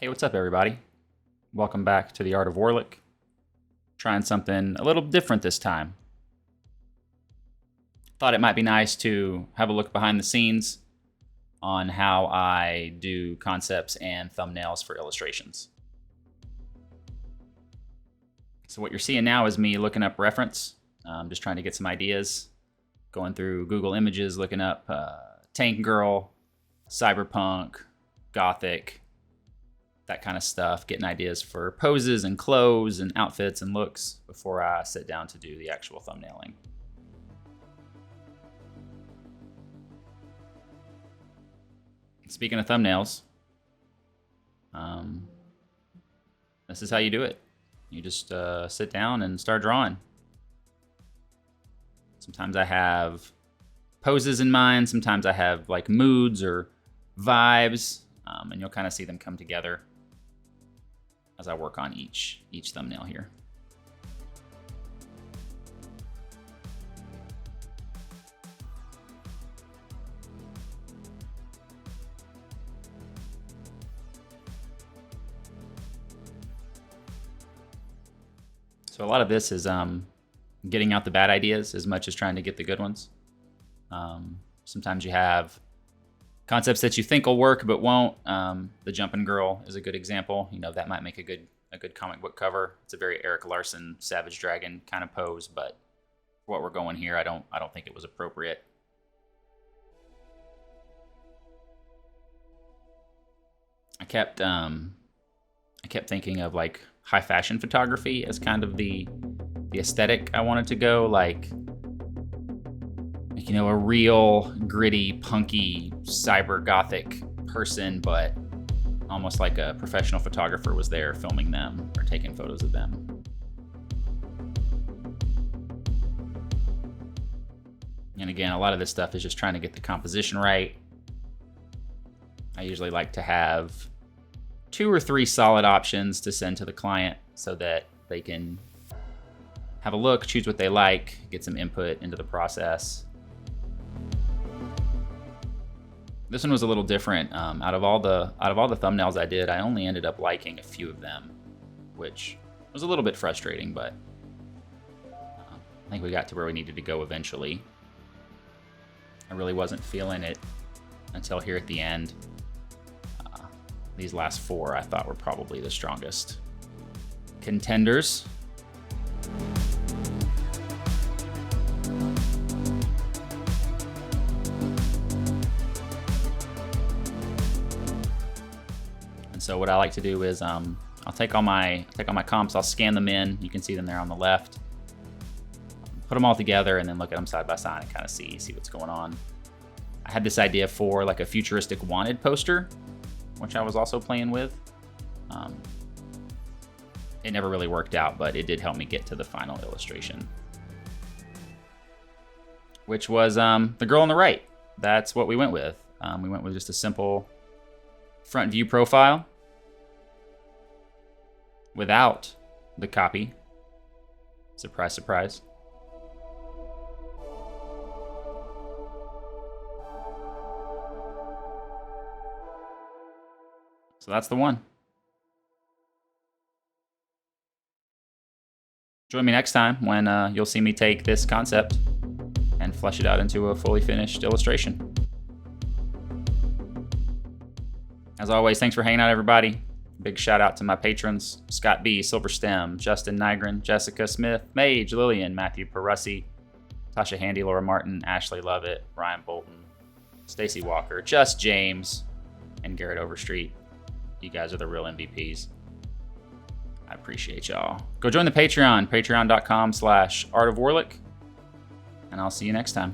Hey, what's up, everybody? Welcome back to the Art of Warlick. Trying something a little different this time. Thought it might be nice to have a look behind the scenes on how I do concepts and thumbnails for illustrations. So what you're seeing now is me looking up reference, just trying to get some ideas, going through Google Images, looking up tank girl, cyberpunk, gothic, that kind of stuff, getting ideas for poses and clothes and outfits and looks before I sit down to do the actual thumbnailing. Speaking of thumbnails, this is how you do it. You just sit down and start drawing. Sometimes I have poses in mind, sometimes I have like moods or vibes, and you'll kind of see them come together as I work on each thumbnail here. So a lot of this is getting out the bad ideas as much as trying to get the good ones. Sometimes you have concepts that you think will work but won't. The jumping girl is a good example. You know, that might make a good comic book cover. It's a very Eric Larson Savage Dragon kind of pose, but for what we're going here, I don't think it was appropriate. I kept thinking of like high fashion photography as kind of the aesthetic I wanted to go, like you know, a real gritty, punky, cyber gothic person, but almost like a professional photographer was there filming them or taking photos of them. And again, a lot of this stuff is just trying to get the composition right. I usually like to have 2 or 3 solid options to send to the client so that they can have a look, choose what they like, get some input into the process. This one was a little different. Out of all the thumbnails I did, I only ended up liking a few of them, which was a little bit frustrating, but I think we got to where we needed to go eventually. I really wasn't feeling it until here at the end. These last 4 I thought were probably the strongest contenders. So what I like to do is I'll take all my comps, I'll scan them in. You can see them there on the left. Put them all together and then look at them side by side and kind of see what's going on. I had this idea for like a futuristic wanted poster, which I was also playing with. It never really worked out, but it did help me get to the final illustration, which was the girl on the right. That's what we went with. We went with just a simple front view profile without the copy. Surprise, surprise. So that's the one. Join me next time when you'll see me take this concept and flesh it out into a fully finished illustration. As always, thanks for hanging out, everybody. Big shout out to my patrons: Scott B, Silverstem, Justin Nygren, Jessica Smith, Mage, Lillian, Matthew Perussi, Tasha Handy, Laura Martin, Ashley Lovett, Ryan Bolton, Stacy Walker, Just James, and Garrett Overstreet. You guys are the real MVPs. I appreciate y'all. Go join the Patreon, patreon.com/artofwarlick, and I'll see you next time.